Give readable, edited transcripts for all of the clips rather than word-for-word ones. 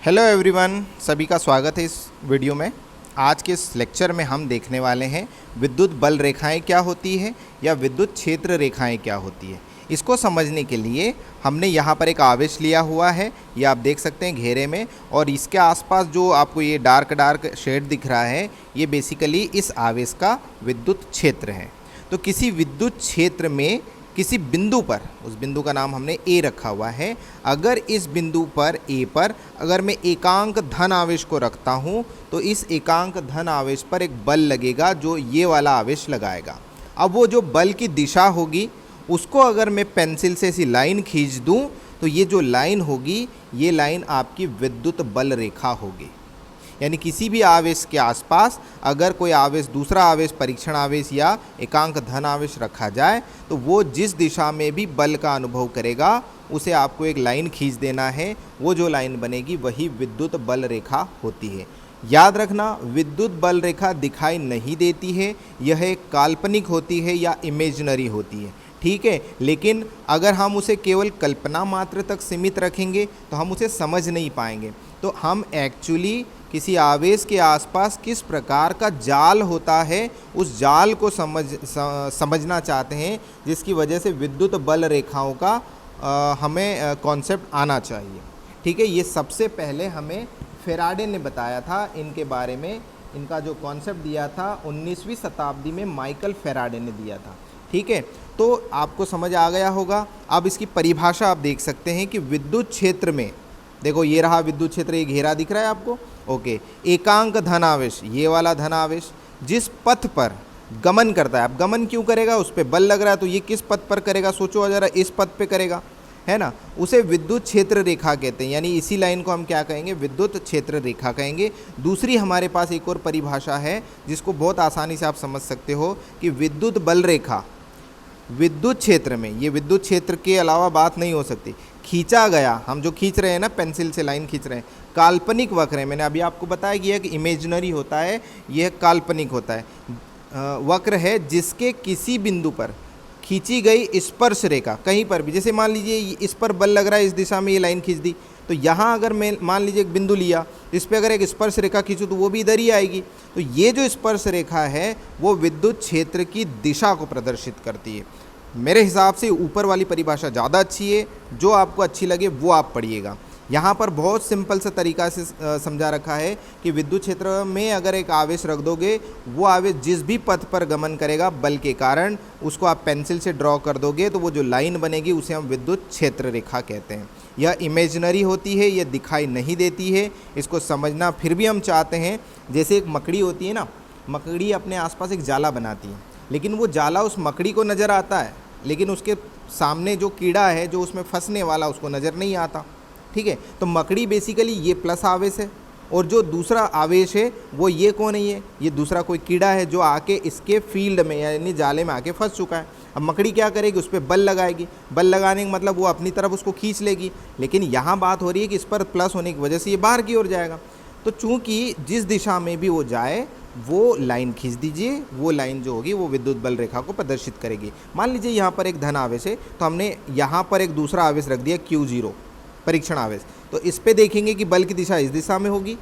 Hello everyone, सभी का स्वागत है इस वीडियो में। आज के इस लेक्चर में हम देखने वाले हैं विद्युत बल रेखाएं क्या होती है या विद्युत क्षेत्र रेखाएं क्या होती है। इसको समझने के लिए हमने यहाँ पर एक आवेश लिया हुआ है, ये आप देख सकते हैं घेरे में, और इसके आसपास जो आपको ये डार्क शेड दिख रहा है ये बेसिकली इस आवेश का विद्युत क्षेत्र है। तो किसी विद्युत क्षेत्र में किसी बिंदु पर, उस बिंदु का नाम हमने ए रखा हुआ है, अगर इस बिंदु पर ए पर अगर मैं एकांक धन आवेश को रखता हूँ तो इस एकांक धन आवेश पर एक बल लगेगा जो ये वाला आवेश लगाएगा। अब वो जो बल की दिशा होगी उसको अगर मैं पेंसिल से ऐसी लाइन खींच दूँ तो ये जो लाइन होगी ये लाइन आपकी विद्युत बल रेखा होगी। यानी किसी भी आवेश के आसपास अगर कोई आवेश, दूसरा आवेश, परीक्षण आवेश या एकांक धन आवेश रखा जाए तो वो जिस दिशा में भी बल का अनुभव करेगा उसे आपको एक लाइन खींच देना है। वो जो लाइन बनेगी वही विद्युत बल रेखा होती है। याद रखना, विद्युत बल रेखा दिखाई नहीं देती है, यह एक काल्पनिक होती है या इमेजिनरी होती है, ठीक है। लेकिन अगर हम उसे केवल कल्पना मात्र तक सीमित रखेंगे तो हम उसे समझ नहीं पाएंगे। तो हम एक्चुअली किसी आवेश के आसपास किस प्रकार का जाल होता है उस जाल को समझना चाहते हैं, जिसकी वजह से विद्युत बल रेखाओं का हमें कॉन्सेप्ट आना चाहिए, ठीक है। ये सबसे पहले हमें फेराडे ने बताया था इनके बारे में। इनका जो कॉन्सेप्ट दिया था 19वीं शताब्दी में माइकल फेराडे ने दिया था, ठीक है। तो आपको समझ आ गया होगा। अब इसकी परिभाषा आप देख सकते हैं कि विद्युत क्षेत्र में, देखो ये रहा विद्युत क्षेत्र, ये घेरा दिख रहा है आपको, ओके। एकांक धन आवेश, ये वाला धन आवेश जिस पथ पर गमन करता है, अब गमन क्यों करेगा, उस पर बल लग रहा है, तो ये किस पथ पर करेगा, सोचो ज़रा, इस पथ पे करेगा, है ना, उसे विद्युत क्षेत्र रेखा कहते हैं। यानी इसी लाइन को हम क्या कहेंगे, विद्युत क्षेत्र रेखा कहेंगे। दूसरी हमारे पास एक और परिभाषा है जिसको बहुत आसानी से आप समझ सकते हो कि विद्युत बल रेखा विद्युत क्षेत्र में, ये विद्युत क्षेत्र के अलावा बात नहीं हो सकती, खींचा गया, हम जो खींच रहे हैं ना, पेंसिल से लाइन खींच रहे हैं, काल्पनिक वक्र है। मैंने अभी आपको बताया कि यह इमेजिनरी होता है, यह काल्पनिक होता है, वक्र है जिसके किसी बिंदु पर खींची गई स्पर्श रेखा, कहीं पर भी, जैसे मान लीजिए इस पर बल लग रहा है, इस दिशा में ये लाइन खींच दी, तो यहाँ अगर मैं मान लीजिए एक बिंदु लिया, इस पर अगर एक स्पर्श रेखा खींचूँ तो वो भी इधर ही आएगी। तो ये जो स्पर्श रेखा है वो विद्युत क्षेत्र की दिशा को प्रदर्शित करती है। मेरे हिसाब से ऊपर वाली परिभाषा ज़्यादा अच्छी है, जो आपको अच्छी लगे वो आप पढ़िएगा। यहाँ पर बहुत सिंपल सा तरीका से समझा रखा है कि विद्युत क्षेत्र में अगर एक आवेश रख दोगे, वो आवेश जिस भी पथ पर गमन करेगा बल के कारण, उसको आप पेंसिल से ड्रॉ कर दोगे तो वो जो लाइन बनेगी उसे हम विद्युत क्षेत्र रेखा कहते हैं। यह इमेजिनरी होती है, यह दिखाई नहीं देती है, इसको समझना फिर भी हम चाहते हैं। जैसे एक मकड़ी होती है ना, मकड़ी अपने आसपास एक जाला बनाती है, लेकिन वो जाला उस मकड़ी को नज़र आता है, लेकिन उसके सामने जो कीड़ा है जो उसमें फंसने वाला उसको नज़र नहीं आता, ठीक है। तो मकड़ी बेसिकली ये प्लस आवेश है, और जो दूसरा आवेश है वो ये कौन है, ये दूसरा कोई कीड़ा है जो आके इसके फील्ड में यानी जाले में आके फंस चुका है। अब मकड़ी क्या करेगी, उस पर बल लगाएगी, बल लगाने का मतलब वो अपनी तरफ उसको खींच लेगी, लेकिन यहाँ बात हो रही है कि इस पर प्लस होने की वजह से ये बाहर की ओर जाएगा। तो चूँकि जिस दिशा में भी वो जाए वो लाइन खींच दीजिए, वो लाइन जो होगी वो विद्युत बल रेखा को प्रदर्शित करेगी। मान लीजिए यहाँ पर एक धन आवेश है, तो हमने यहाँ पर एक दूसरा आवेश रख दिया Q0, परीक्षण आवेश, तो इस पे देखेंगे कि बल की दिशा इस दिशा में होगी।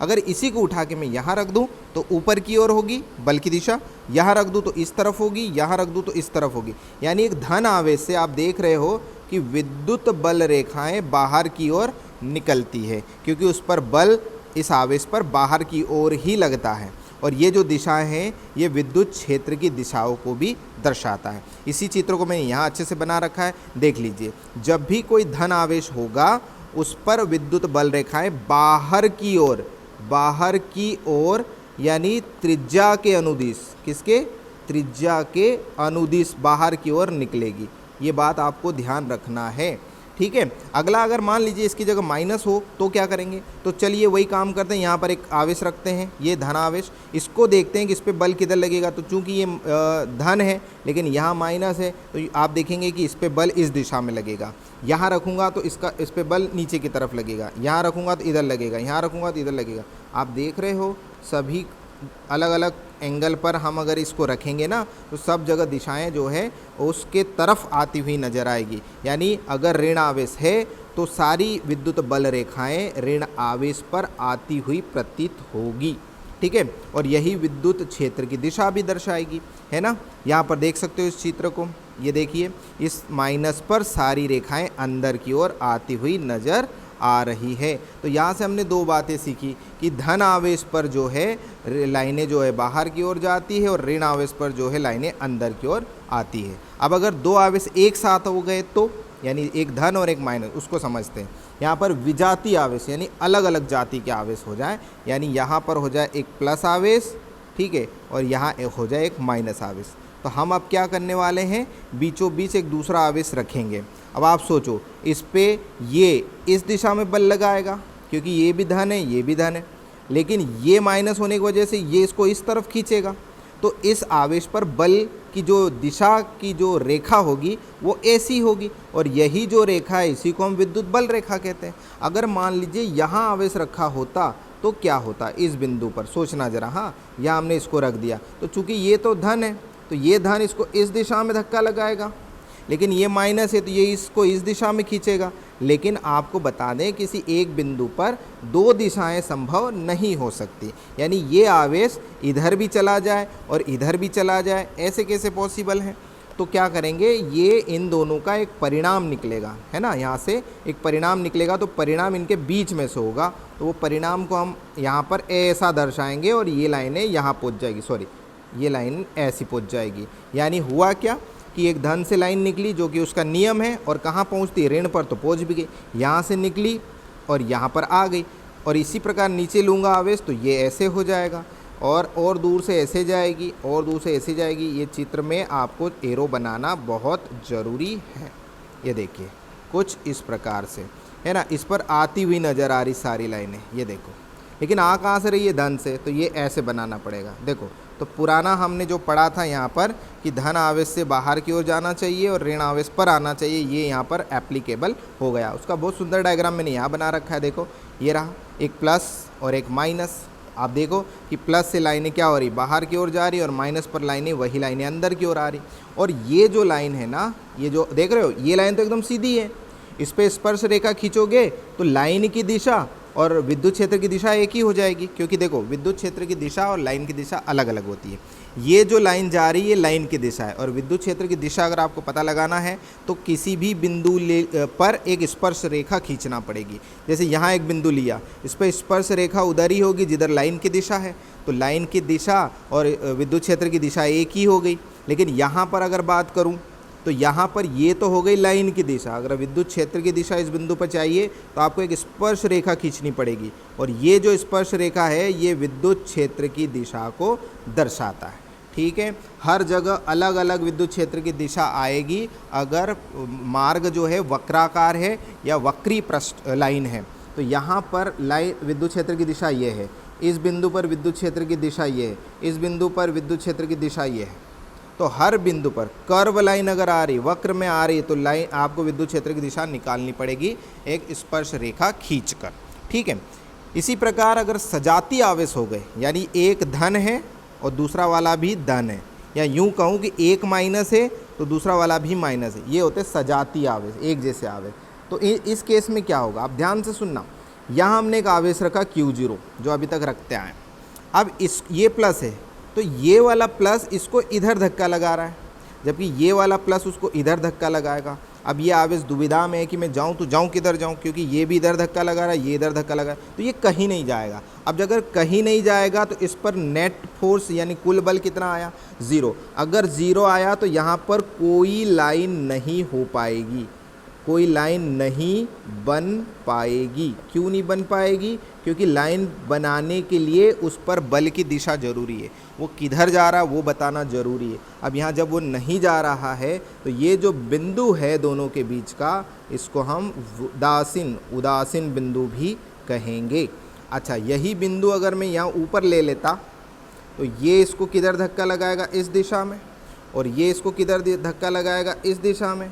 अगर इसी को उठा के मैं यहाँ रख दूँ तो ऊपर की ओर होगी बल की दिशा, यहाँ रख दूँ तो इस तरफ होगी, यहाँ रख दूँ तो इस तरफ होगी। यानी एक धन आवेश से आप देख रहे हो कि विद्युत बल रेखाएं बाहर की ओर निकलती है, क्योंकि उस पर बल इस आवेश पर बाहर की ओर ही लगता है। और ये जो दिशाएं हैं ये विद्युत क्षेत्र की दिशाओं को भी दर्शाता है। इसी चित्र को मैंने यहाँ अच्छे से बना रखा है, देख लीजिए। जब भी कोई धन आवेश होगा उस पर विद्युत बल रेखाएं बाहर की ओर यानी त्रिज्या के अनुदिश, किसके, त्रिज्या के अनुदिश बाहर की ओर निकलेगी। ये बात आपको ध्यान रखना है, ठीक है। अगला, अगर मान लीजिए इसकी जगह माइनस हो तो क्या करेंगे, तो चलिए वही काम करते हैं। यहाँ पर एक आवेश रखते हैं, ये धन आवेश, इसको देखते हैं कि इस पर बल किधर लगेगा। तो चूंकि ये धन है लेकिन यहाँ माइनस है, तो आप देखेंगे कि इस पर बल इस दिशा में लगेगा। यहाँ रखूँगा तो इस पर बल नीचे की तरफ लगेगा, यहाँ रखूँगा तो इधर लगेगा, यहाँ रखूँगा तो इधर लगेगा। आप देख रहे हो सभी अलग अलग एंगल पर हम अगर इसको रखेंगे ना तो सब जगह दिशाएं जो है उसके तरफ आती हुई नज़र आएगी। यानी अगर ऋण आवेश है तो सारी विद्युत बल रेखाएं ऋण आवेश पर आती हुई प्रतीत होगी। ठीक है, और यही विद्युत क्षेत्र की दिशा भी दर्शाएगी, है ना। यहाँ पर देख सकते हो इस चित्र को, ये देखिए, इस माइनस पर सारी रेखाएं अंदर की ओर आती हुई नजर आ रही है। तो यहाँ से हमने दो बातें सीखी कि धन आवेश पर जो है लाइनें जो है बाहर की ओर जाती है और ऋण आवेश पर जो है लाइनें अंदर की ओर आती है। अब अगर दो आवेश एक साथ हो गए तो, यानी एक धन और एक माइनस, उसको समझते हैं। यहाँ पर विजातीय आवेश यानी अलग अलग जाति के आवेश हो जाए, यानी यहाँ पर हो जाए एक प्लस आवेश, ठीक है, और यहाँ हो जाए एक माइनस आवेश। तो हम अब क्या करने वाले हैं, बीचों बीच एक दूसरा आवेश रखेंगे। अब आप सोचो, इस पे ये इस दिशा में बल लगाएगा क्योंकि ये भी धन है, ये भी धन है, लेकिन ये माइनस होने की वजह से ये इसको इस तरफ खींचेगा। तो इस आवेश पर बल की जो दिशा की जो रेखा होगी वो ऐसी होगी, और यही जो रेखा है इसी को हम विद्युत बल रेखा कहते हैं। अगर मान लीजिए यहाँ आवेश रखा होता तो क्या होता, इस बिंदु पर सोचना जरा। हाँ, यहाँ हमने इसको रख दिया, तो चूंकि ये तो धन है तो ये धन इसको इस दिशा में धक्का लगाएगा, लेकिन ये माइनस है तो ये इसको इस दिशा में खींचेगा। लेकिन आपको बता दें, किसी एक बिंदु पर दो दिशाएं संभव नहीं हो सकती, यानी ये आवेश इधर भी चला जाए और इधर भी चला जाए, ऐसे कैसे पॉसिबल है। तो क्या करेंगे, ये इन दोनों का एक परिणाम निकलेगा, है ना, यहाँ से एक परिणाम निकलेगा, तो परिणाम इनके बीच में से होगा। तो वो परिणाम को हम यहाँ पर ऐसा दर्शाएंगे और ये लाइनें यहाँ पहुँच जाएगी, सॉरी ये लाइन ऐसी पहुँच जाएगी। यानी हुआ क्या कि एक धन से लाइन निकली जो कि उसका नियम है, और कहाँ पहुँचती है, ऋण पर, तो पहुँच भी गई। यहाँ से निकली और यहाँ पर आ गई, और इसी प्रकार नीचे लूँगा आवेश तो ये ऐसे हो जाएगा, और दूर से ऐसे जाएगी, और दूर से ऐसे जाएगी। ये चित्र में आपको एरो बनाना बहुत ज़रूरी है। ये देखिए कुछ इस प्रकार से, है ना, इस पर आती हुई नज़र आ रही सारी लाइनें, ये देखो। लेकिन आ कहाँ से रही है, धन से, तो ये ऐसे बनाना पड़ेगा। देखो, तो पुराना हमने जो पढ़ा था यहाँ पर कि धन आवेश से बाहर की ओर जाना चाहिए और ऋण आवेश पर आना चाहिए, ये यहाँ पर एप्लीकेबल हो गया। उसका बहुत सुंदर डायग्राम मैंने यहाँ बना रखा है। देखो, ये रहा एक प्लस और एक माइनस। आप देखो कि प्लस से लाइनें क्या हो रही, बाहर की ओर जा रही, और माइनस पर लाइनें, वही लाइनें अंदर की ओर आ रही। और ये जो लाइन है ना, ये जो देख रहे हो, ये लाइन तो एकदम सीधी है। इस पर स्पर्श रेखा खींचोगे तो लाइन की दिशा और विद्युत क्षेत्र की दिशा एक ही हो जाएगी, क्योंकि देखो विद्युत क्षेत्र की दिशा और लाइन की दिशा अलग अलग होती है। ये जो लाइन जा रही है लाइन की दिशा है, और विद्युत क्षेत्र की दिशा अगर आपको पता लगाना है तो किसी भी बिंदु पर एक स्पर्श रेखा खींचना पड़ेगी। जैसे यहाँ एक बिंदु लिया, इस पर स्पर्श रेखा उधर ही होगी जिधर लाइन की दिशा है, तो लाइन की दिशा और विद्युत क्षेत्र की दिशा एक ही हो गई। लेकिन यहाँ पर अगर बात करूँ तो यहाँ पर ये तो हो गई लाइन की दिशा, अगर विद्युत क्षेत्र की दिशा इस बिंदु पर चाहिए तो आपको एक स्पर्श रेखा खींचनी पड़ेगी, और ये जो स्पर्श रेखा है ये विद्युत क्षेत्र की दिशा को दर्शाता है। ठीक है, हर जगह अलग अलग विद्युत क्षेत्र की दिशा आएगी अगर मार्ग जो है वक्राकार है या वक्री पृष्ठ लाइन है। तो यहाँ पर लाइन विद्युत क्षेत्र की दिशा ये है, इस बिंदु पर विद्युत क्षेत्र की दिशा ये है, इस बिंदु पर विद्युत क्षेत्र की दिशा ये है। तो हर बिंदु पर कर्व लाइन अगर आ रही, वक्र में आ रही, तो लाइन आपको विद्युत क्षेत्र की दिशा निकालनी पड़ेगी एक स्पर्श रेखा खींचकर। ठीक है, इसी प्रकार अगर सजातीय आवेश हो गए, यानी एक धन है और दूसरा वाला भी धन है, या यूं कहूँ कि एक माइनस है तो दूसरा वाला भी माइनस है, ये होते सजातीय आवेश, एक जैसे आवेश। तो इस केस में क्या होगा, आप ध्यान से सुनना। यहाँ हमने एक आवेश रखा Q0 जो अभी तक रखते आए। अब ये प्लस है तो ये वाला प्लस इसको इधर धक्का लगा रहा है, जबकि ये वाला प्लस उसको इधर धक्का लगाएगा। अब ये आवेश दुविधा में है कि मैं जाऊँ तो जाऊँ किधर जाऊँ, क्योंकि ये भी इधर धक्का लगा रहा है, ये इधर धक्का लगा रहा है, तो ये कहीं नहीं जाएगा। अब अगर कहीं नहीं जाएगा तो इस पर नेट फोर्स यानी कुल बल कितना आया, 0। अगर 0 आया तो यहाँ पर कोई लाइन नहीं हो पाएगी, कोई लाइन नहीं बन पाएगी। क्यों नहीं बन पाएगी, क्योंकि लाइन बनाने के लिए उस पर बल की दिशा जरूरी है, वो किधर जा रहा है वो बताना ज़रूरी है। अब यहाँ जब वो नहीं जा रहा है तो ये जो बिंदु है दोनों के बीच का, इसको हम उदासीन बिंदु भी कहेंगे। अच्छा, यही बिंदु अगर मैं यहाँ ऊपर ले लेता तो ये इसको किधर धक्का लगाएगा, इस दिशा में, और ये इसको किधर धक्का लगाएगा, इस दिशा में।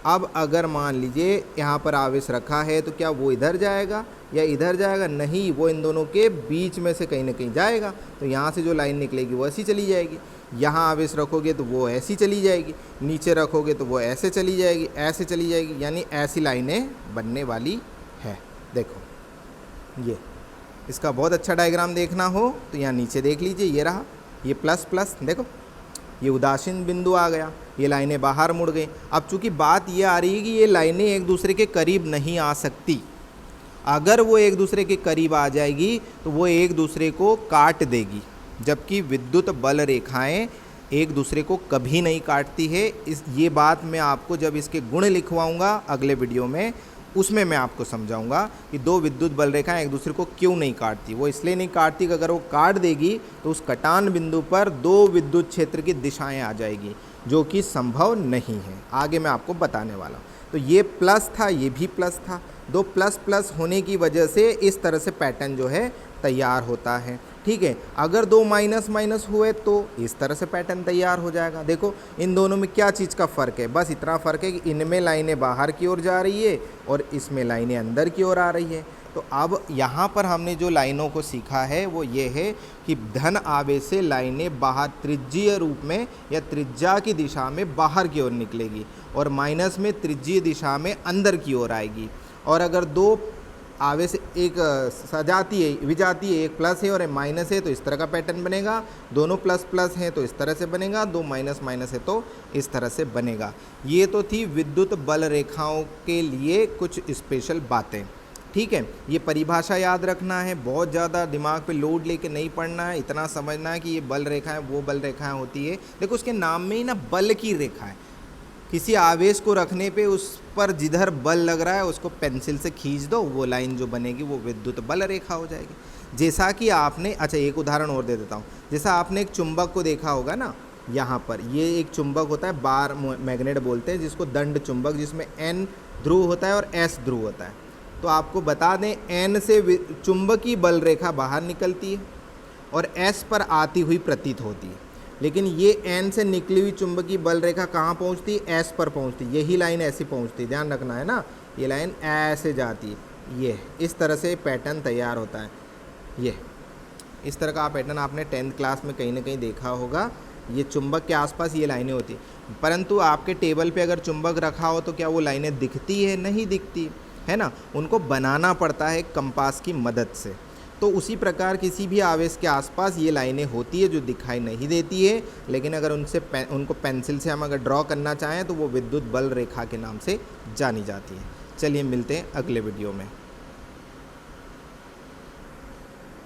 अब अगर मान लीजिए यहाँ पर आवेश रखा है तो क्या वो इधर जाएगा या इधर जाएगा, नहीं, वो इन दोनों के बीच में से कहीं ना कहीं जाएगा। तो यहाँ से जो लाइन निकलेगी वो ऐसी चली जाएगी। यहाँ आवेश रखोगे तो वो ऐसी चली जाएगी, नीचे रखोगे तो वो ऐसे चली जाएगी, ऐसे चली जाएगी, यानी ऐसी लाइनें बनने वाली है। देखो ये इसका बहुत अच्छा डायग्राम देखना हो तो यहाँ नीचे देख लीजिए, ये रहा, ये प्लस प्लस, देखो ये उदासीन बिंदु आ गया, ये लाइनें बाहर मुड़ गई। अब चूंकि बात ये आ रही है कि ये लाइनें एक दूसरे के करीब नहीं आ सकती, अगर वो एक दूसरे के करीब आ जाएगी तो वो एक दूसरे को काट देगी, जबकि विद्युत बल रेखाएं एक दूसरे को कभी नहीं काटती है। ये बात मैं आपको जब इसके गुण लिखवाऊंगा अगले वीडियो में, उसमें मैं आपको समझाऊंगा कि दो विद्युत बल रेखाएं एक दूसरे को क्यों नहीं काटती। वो इसलिए नहीं काटती कि अगर वो काट देगी तो उस कटान बिंदु पर दो विद्युत क्षेत्र की दिशाएं आ जाएगी, जो कि संभव नहीं है। आगे मैं आपको बताने वाला हूँ। तो ये प्लस था, ये भी प्लस था, दो प्लस प्लस होने की वजह से इस तरह से पैटर्न जो है तैयार होता है। ठीक है, अगर दो माइनस माइनस हुए तो इस तरह से पैटर्न तैयार हो जाएगा। देखो इन दोनों में क्या चीज़ का फ़र्क है, बस इतना फ़र्क है कि इनमें लाइनें बाहर की ओर जा रही है और इसमें लाइनें अंदर की ओर आ रही है। तो अब यहाँ पर हमने जो लाइनों को सीखा है वो ये है कि धन आवेश से लाइनें बाहर त्रिज्यीय रूप में या त्रिज्या की दिशा में बाहर की ओर निकलेगी और माइनस में त्रिज्यीय दिशा में अंदर की ओर आएगी। और अगर दो आवेश एक सजाती है, विजाती है, एक प्लस है और एक माइनस है तो इस तरह का पैटर्न बनेगा, दोनों प्लस प्लस हैं तो इस तरह से बनेगा, दो माइनस माइनस है तो इस तरह से बनेगा। ये तो थी विद्युत बल रेखाओं के लिए कुछ स्पेशल बातें। ठीक है, ये परिभाषा याद रखना है, बहुत ज़्यादा दिमाग पे लोड लेके नहीं पढ़ना है, इतना समझना है कि ये बल रेखाएं वो बल रेखाएं होती है। देखो उसके नाम में ही ना बल की रेखा है, किसी आवेश को रखने पे उस पर जिधर बल लग रहा है उसको पेंसिल से खींच दो, वो लाइन जो बनेगी वो विद्युत बल रेखा हो जाएगी। जैसा कि आपने, अच्छा एक उदाहरण और दे देता हूँ, जैसा आपने एक चुंबक को देखा होगा ना, यहाँ पर ये एक चुंबक होता है, बार मैग्नेट बोलते हैं जिसको, दंड चुंबक, जिसमें N ध्रुव होता है और S ध्रुव होता है। तो आपको बता दें N से चुंबकीय बल रेखा बाहर निकलती है और S पर आती हुई प्रतीत होती है, लेकिन ये N से निकली हुई चुंबकीय बल रेखा कहाँ पहुँचती है, S पर पहुँचती है। यही लाइन ऐसी पहुँचती है, ध्यान रखना है ना, ये लाइन ऐसे जाती है, ये इस तरह से पैटर्न तैयार होता है। ये इस तरह का पैटर्न आपने 10th क्लास में कहीं ना कहीं देखा होगा। ये चुंबक के आसपास ये लाइनें होती हैं, परंतु आपके टेबल पे अगर चुंबक रखा हो तो क्या वो लाइनें दिखती है, नहीं दिखती है ना, उनको बनाना पड़ता है कंपास की मदद से। तो उसी प्रकार किसी भी आवेश के आसपास ये लाइनें होती है जो दिखाई नहीं देती है, लेकिन अगर उनको पेंसिल से हम अगर ड्रॉ करना चाहें तो वो विद्युत बल रेखा के नाम से जानी जाती है। चलिए मिलते हैं अगले वीडियो में।